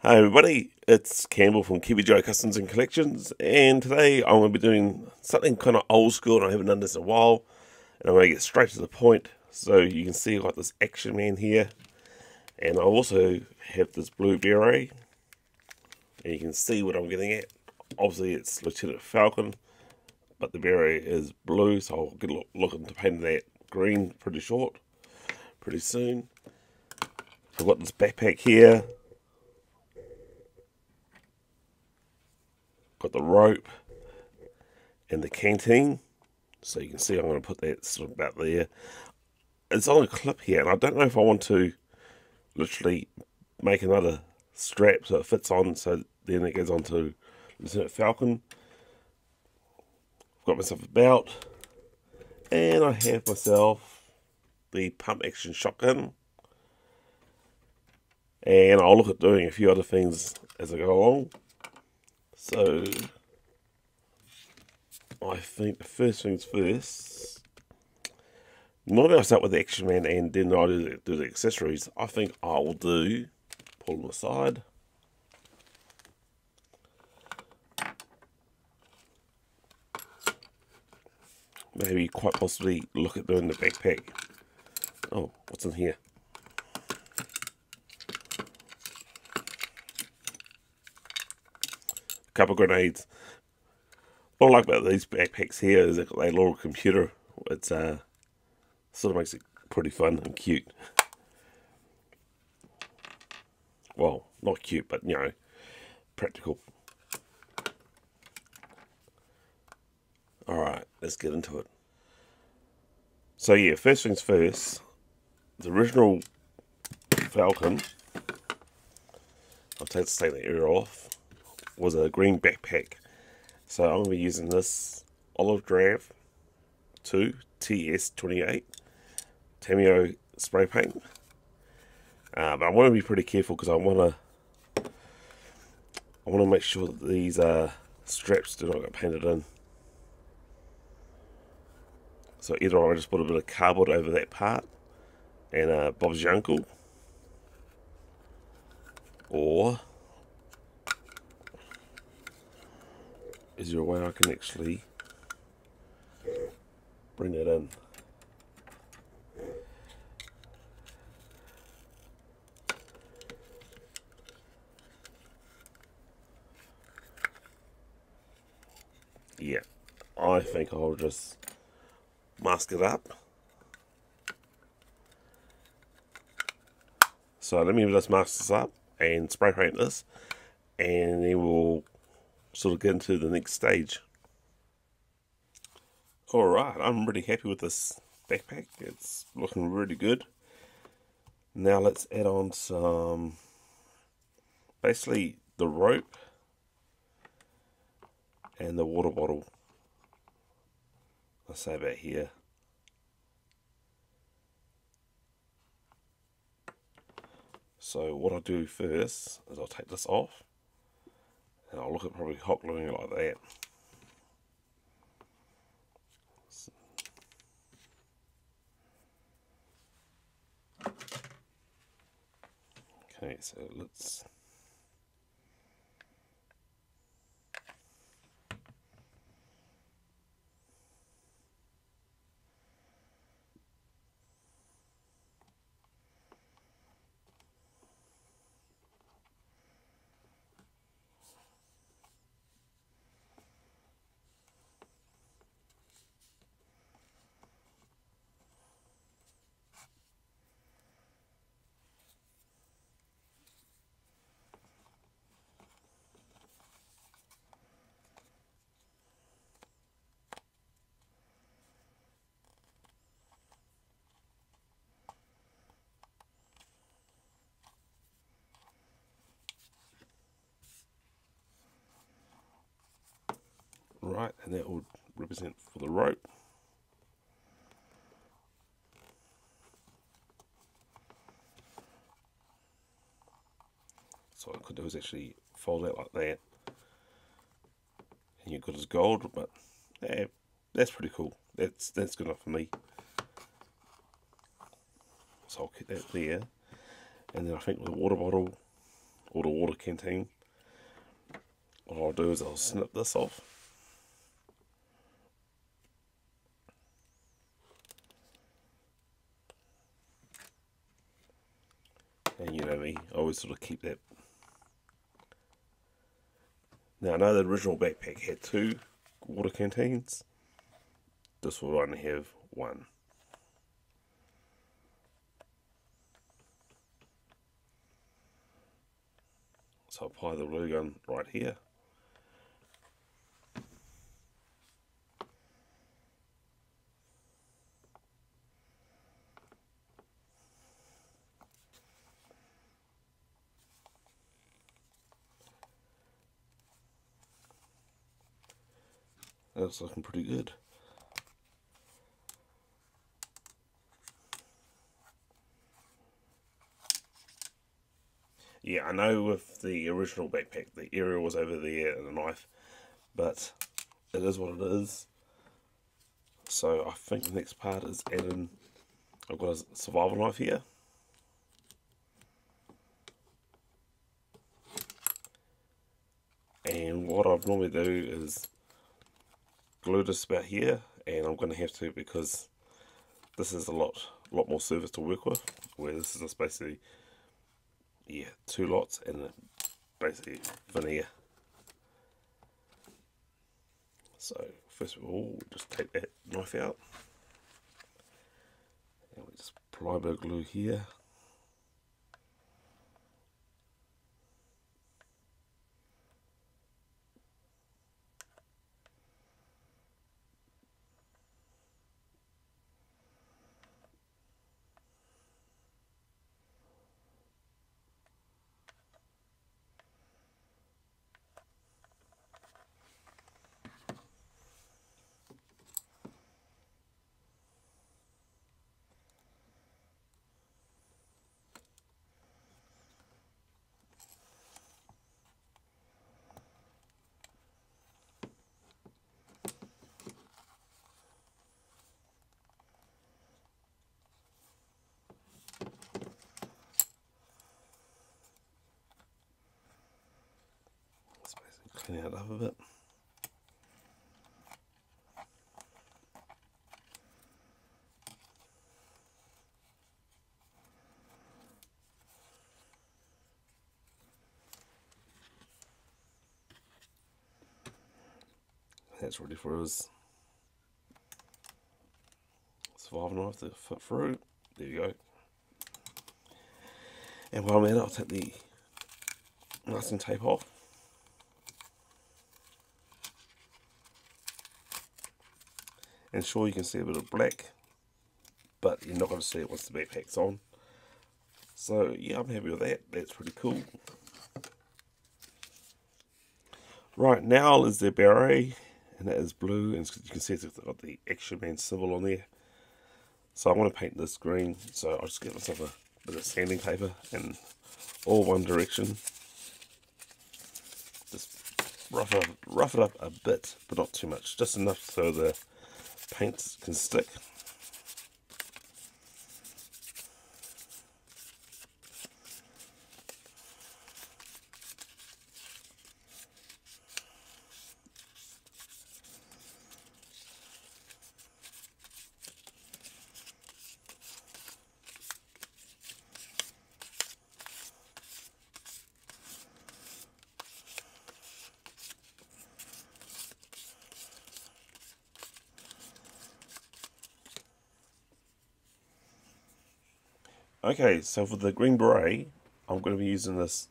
Hi everybody, it's Campbell from Gijoe Customs and Collections, and today I'm going to be doing something kind of old school, and I haven't done this in a while, and I'm going to get straight to the point. So you can see I've got this action man here, and I also have this blue beret, and you can see what I'm getting at. Obviously it's Lieutenant Falcon, but the beret is blue, so I'll get looking to paint that green pretty soon. I've got this backpack here. Got the rope and the canteen, so you can see I'm going to put that sort of about there. It's on a clip here, and I don't know if I want to literally make another strap so it fits on, so then it goes on to Lieutenant Falcon. I've got myself a belt, and I have myself the pump action shotgun, and I'll look at doing a few other things as I go along. So I think the first things first, normally I start with the action man and then I do the accessories. I think I will pull them aside. Maybe quite possibly look at doing the backpack. Oh, what's in here? A couple of grenades. What I like about these backpacks here is they've got a little computer. It's sort of makes it pretty fun and cute. Well, not cute, but you know, practical. Alright, let's get into it. So yeah, first things first, the original Falcon, I'll take the area off, was a green backpack. So I'm going to be using this olive drab 2 TS28 tamiya spray paint. But I want to be pretty careful because I want to make sure that these straps do not get painted in. So either I just put a bit of cardboard over that part and Bob's your uncle, or is there a way I can actually bring that in? Yeah, I think I'll just mask it up. So let me just mask this up and spray paint this, and then we'll sort of get into the next stage. Alright, I'm really happy with this backpack. It's looking really good. Now let's add on some, basically the rope and the water bottle. I'll say about here. So what I'll do first is I'll take this off, and I'll look at probably hot gluing it like that. Okay, so let's right, and that would represent for the rope. So what I could do is actually fold it like that, and you're good as gold. But yeah, that's pretty cool. That's good enough for me. So I'll keep that there, and then I think with the water bottle, or the water canteen, what I'll do is I'll snip this off. And you know me, I always sort of keep that. Now I know the original backpack had 2 water canteens. This will only have 1. So I'll apply the glue gun right here. That's looking pretty good. Yeah, I know with the original backpack, the area was over there and a knife, but it is what it is. So I think the next part is adding, I've got a survival knife here. And what I'd normally do is glue this about here, and I'm going to have to because this is a lot more surface to work with, where this is just basically, yeah, 2 lots and basically veneer. So first of all, we just take that knife out, and we just apply a bit of glue here. Clean it up a bit. That's ready for his survival knife to fit through. There you go. And while I'm at it, I'll take the masking tape off. And sure, you can see a bit of black, but you're not going to see it once the backpack's on. So yeah, I'm happy with that. That's pretty cool. Right, now is the beret, and that is blue, and you can see it's got the Action Man symbol on there. So I want to paint this green, so I'll just get myself a bit of sanding paper and all one direction. Just rough it up a bit, but not too much, just enough so the paint can stick. Okay, so for the green beret, I'm going to be using this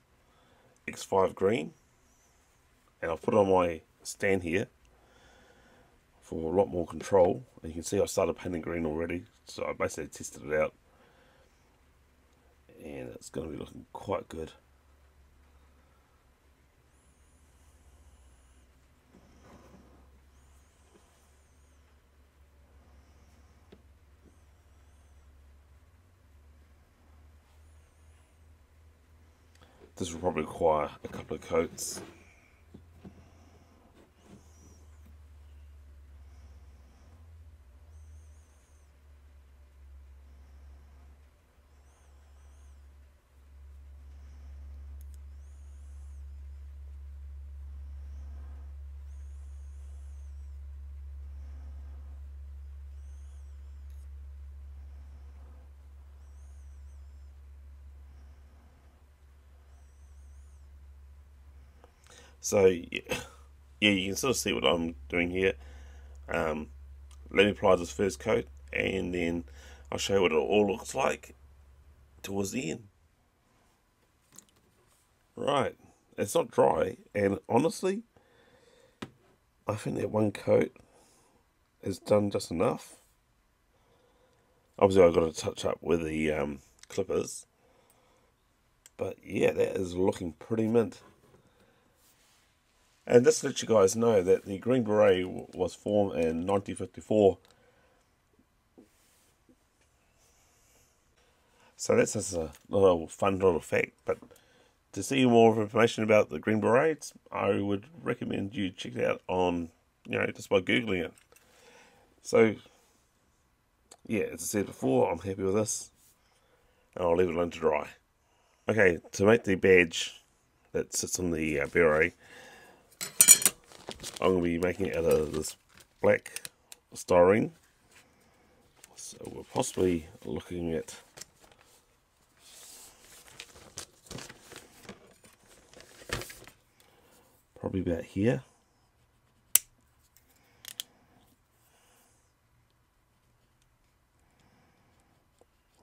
X5 green, and I'll put it on my stand here for a lot more control. And you can see I started painting green already, so I basically tested it out, and it's going to be looking quite good. This will probably require a couple of coats. So yeah, you can sort of see what I'm doing here. Let me apply this first coat, and then I'll show you what it all looks like towards the end. Right, it's not dry, and honestly, I think that one coat is done just enough. Obviously, I've got to touch up with the clippers, but yeah, that is looking pretty mint. And just to let you guys know that the Green Beret was formed in 1954. So that's just a little fun little fact. But to see more information about the Green Berets, I would recommend you check it out on, just by Googling it. So, yeah, as I said before, I'm happy with this. And I'll leave it alone to dry. Okay, to make the badge that sits on the beret, I'm going to be making it out of this black styrene. So we're possibly looking at probably about here.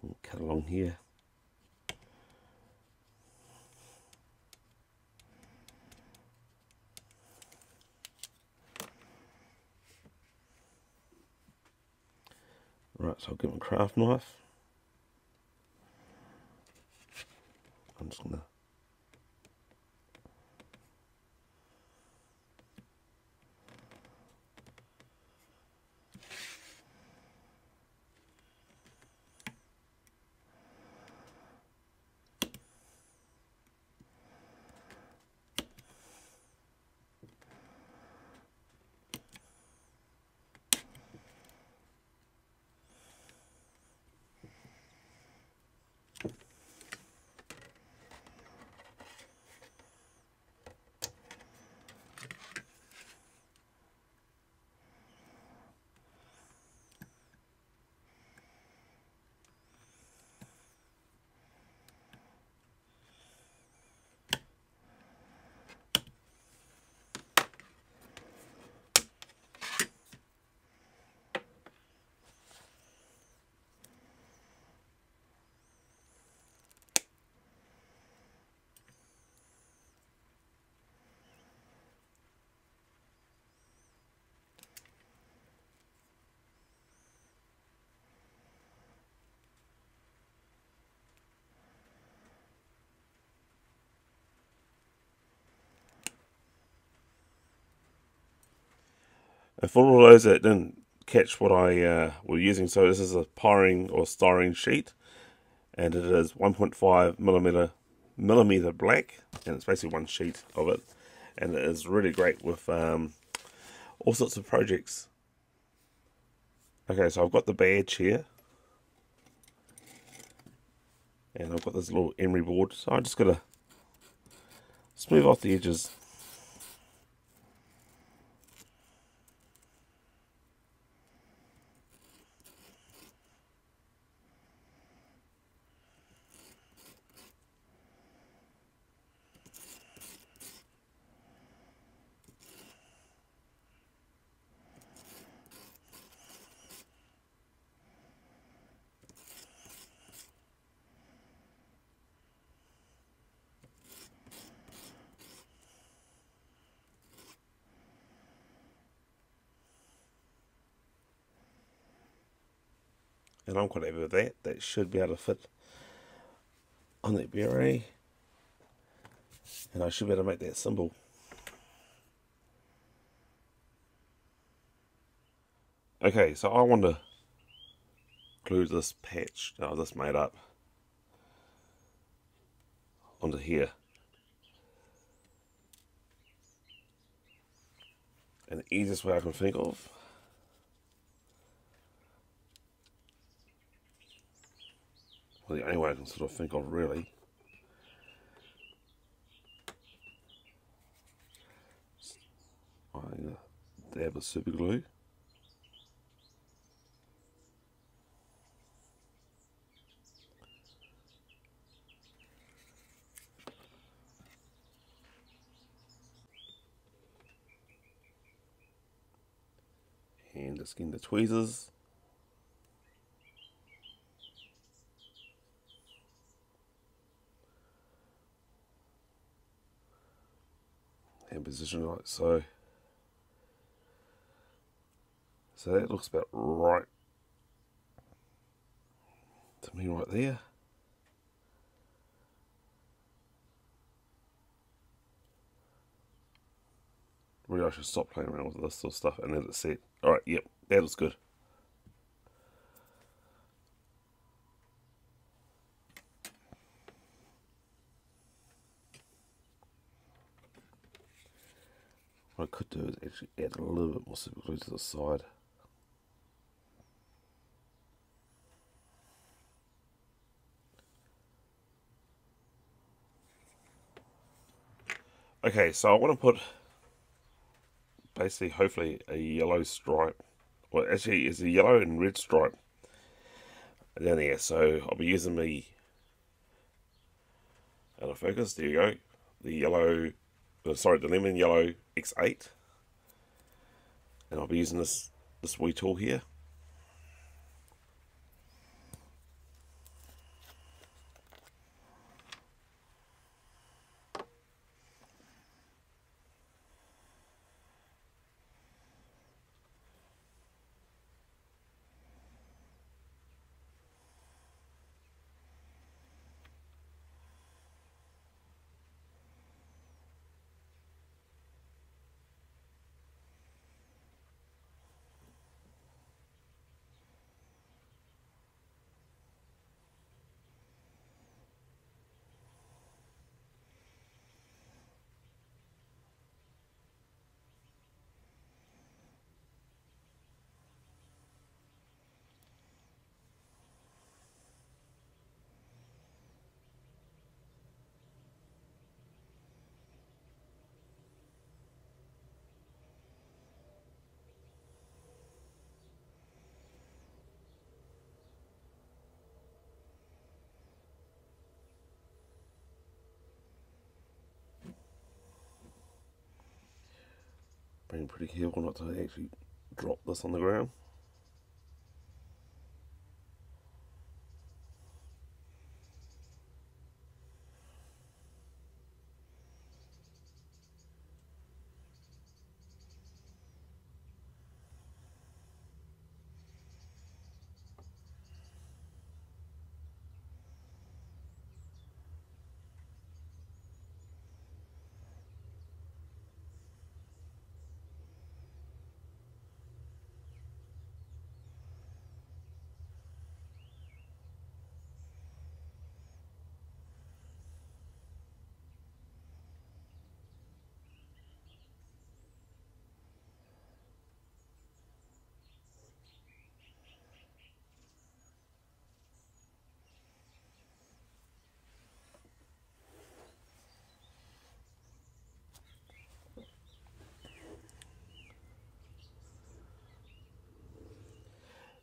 We'll cut along here. Right, so I'll get my craft knife. I'm just going to And for all those that didn't catch what I were using, so this is a pyrene or styrene sheet, and it is 1.5 millimeter black, and it's basically one sheet of it, and it is really great with all sorts of projects. Okay, so I've got the badge here, and I've got this little emery board, so I'm just gonna smooth off the edges. And I'm quite happy with that. That should be able to fit on that beret, and I should be able to make that symbol. Okay, so I want to glue this patch that I just made up onto here. And the easiest way I can think of well, the only way I can sort of think of really, I'm going to dab with super glue. and just getting the tweezers. And position like so. So that looks about right to me right there. Really, I should stop playing around with this sort of stuff and then it's set. Alright, yep, that looks good. What I could do is actually add a little bit more super glue to the side. Okay, so I want to put basically, hopefully, a yellow stripe. Well, actually, it's a yellow and red stripe down there. So I'll be using the out of focus. There you go. The yellow, sorry, the lemon yellow X8, and I'll be using this wee tool here. Being pretty careful not to actually drop this on the ground.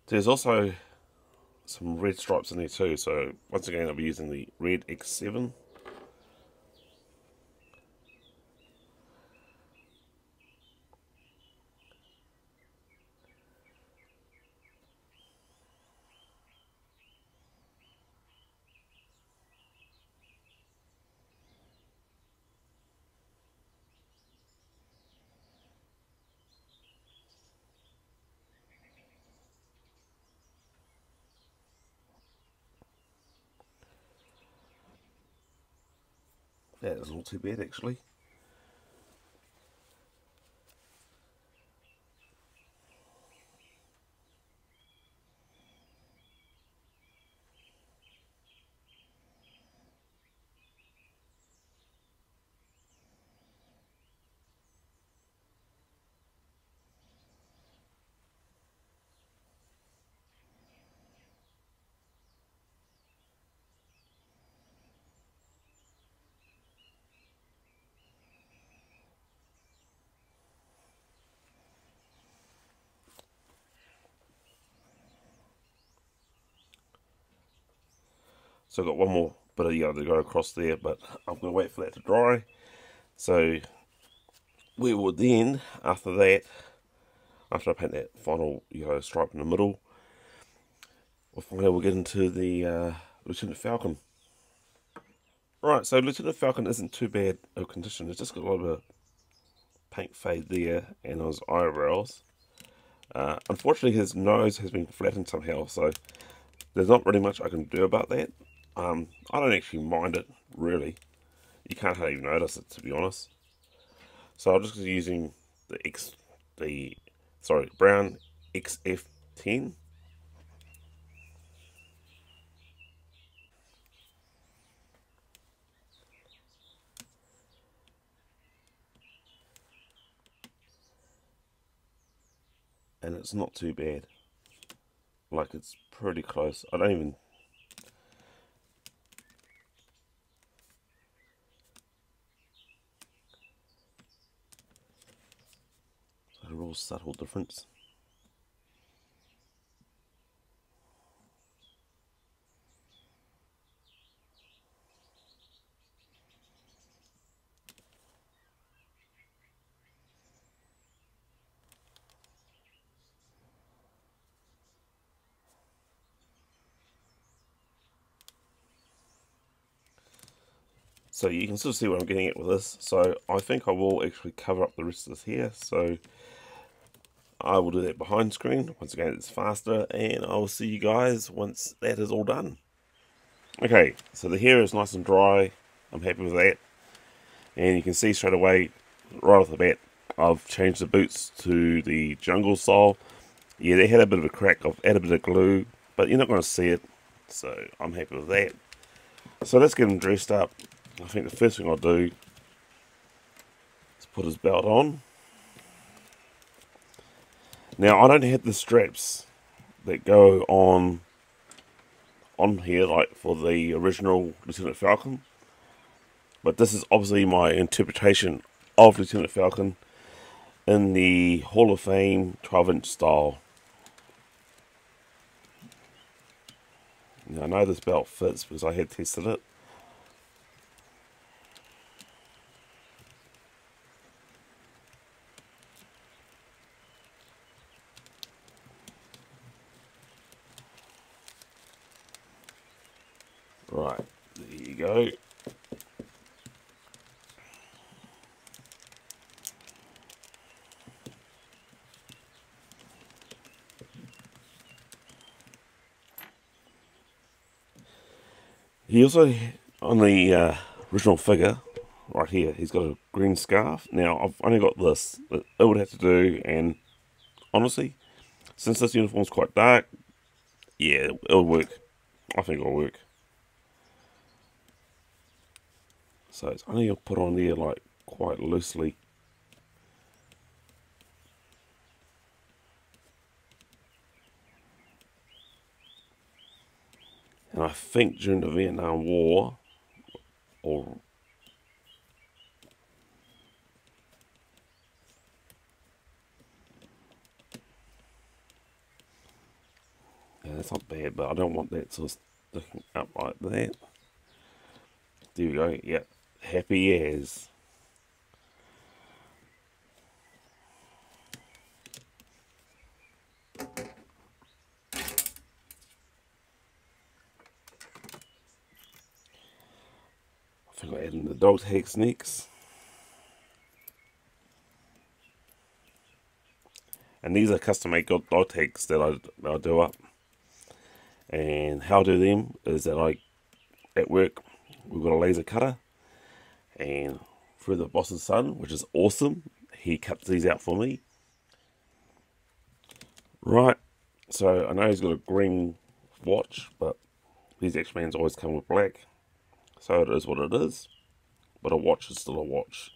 There's also some red stripes in there too, so once again I'll be using the red X7. That is not too bad actually. So I've got one more bit of yellow to go across there, but I'm going to wait for that to dry. So we will then, after that, after I paint that final yellow stripe in the middle, we'll get into the Lieutenant Falcon. Right, so Lieutenant Falcon isn't too bad of condition. It's just got a little bit of paint fade there and on his eyebrows. Unfortunately, his nose has been flattened somehow, so there's not really much I can do about that. I don't actually mind it, really. You can't hardly notice it, to be honest. So I'm just using the brown XF10. And it's not too bad. Like, it's pretty close. I don't even... a real subtle difference. So you can still see what I'm getting at with this. So I think I will actually cover up the rest of this here. So I will do that behind screen. Once again, it's faster, and I will see you guys once that is all done. Okay, so the hair is nice and dry. I'm happy with that. And you can see straight away, right off the bat, I've changed the boots to the jungle style. Yeah, they had a bit of a crack. I've added a bit of glue, but you're not going to see it. So I'm happy with that. So let's get him dressed up. I think the first thing I'll do is put his belt on. Now, I don't have the straps that go on here like for the original Lieutenant Falcon, but this is obviously my interpretation of Lieutenant Falcon in the Hall of Fame 12-inch style. Now, I know this belt fits because I had tested it. Right, there you go. He also, on the original figure, right here, he's got a green scarf. Now, I've only got this. It would have to do, and honestly, since this uniform's quite dark, yeah, it'll work. I think it'll work. So it's only going to put on there like quite loosely. And I think during the Vietnam War, or yeah, that's not bad, but I don't want that sort of sticking up like that. There we go. Yeah, happy as. I think I'll add in the dog tags next. And these are custom made dog tags that I do up. And how I do them is that at work, we've got a laser cutter. And through the boss's son, which is awesome, he cuts these out for me. Right, so I know he's got a green watch, but these X-Mans always come with black. So it is what it is, but a watch is still a watch.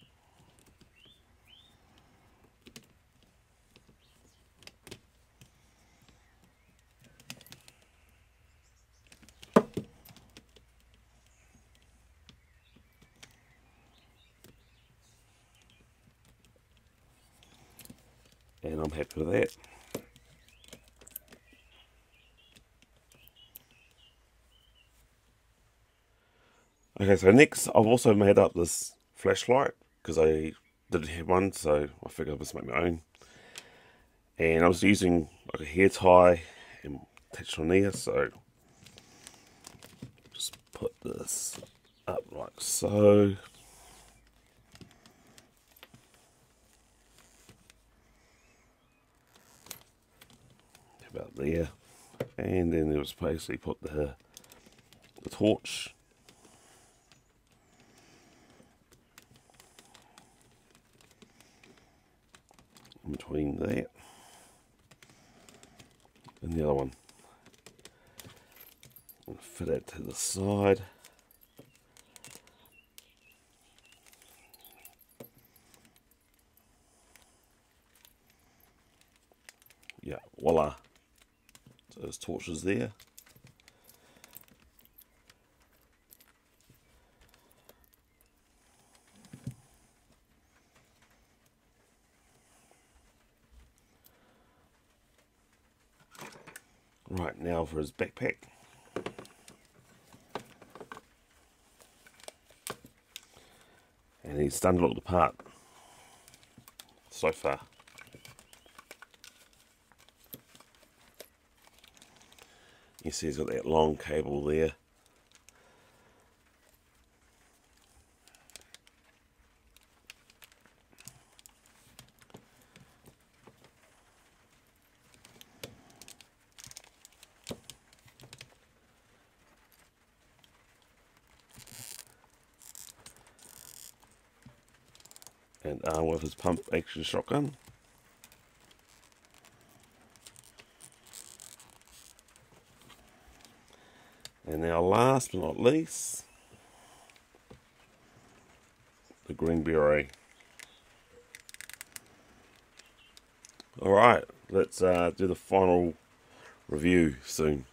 And I'm happy with that. Okay, so next I've also made up this flashlight because I didn't have one, so I figured I'd just make my own. And I was using like a hair tie and attached on there, so just put this up like so. About there, and then there was basically put the torch in between that and the other one, and fit it to the side. Yeah, voila. So there's torches there. Right, now for his backpack. And he's starting to look the part so far. You see he's got that long cable there. And armed with his pump action shotgun. And now last but not least, the greenberet. Alright, let's do the final review soon.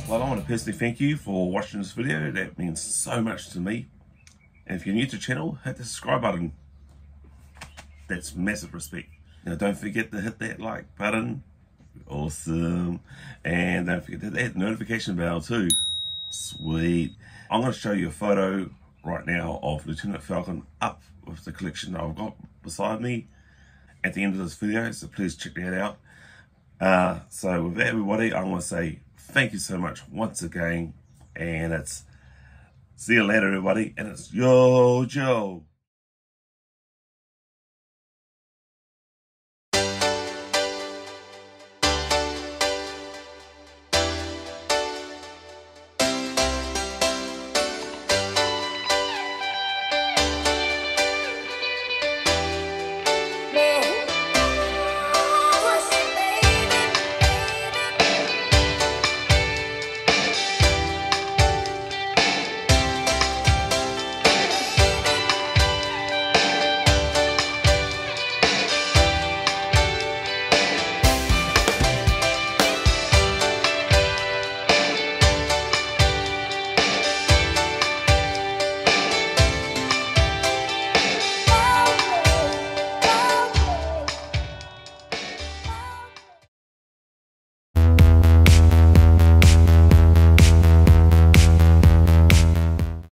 Well, I want to personally thank you for watching this video. That means so much to me. And if you're new to the channel, hit the subscribe button. That's massive respect. Now don't forget to hit that like button. Awesome. And don't forget to hit that notification bell too. Sweet. I'm going to show you a photo right now of Lieutenant Falcon up with the collection I've got beside me at the end of this video, so please check that out. So with that, everybody, I want to say thank you so much once again, and it's see you later, everybody, and it's Yo Joe.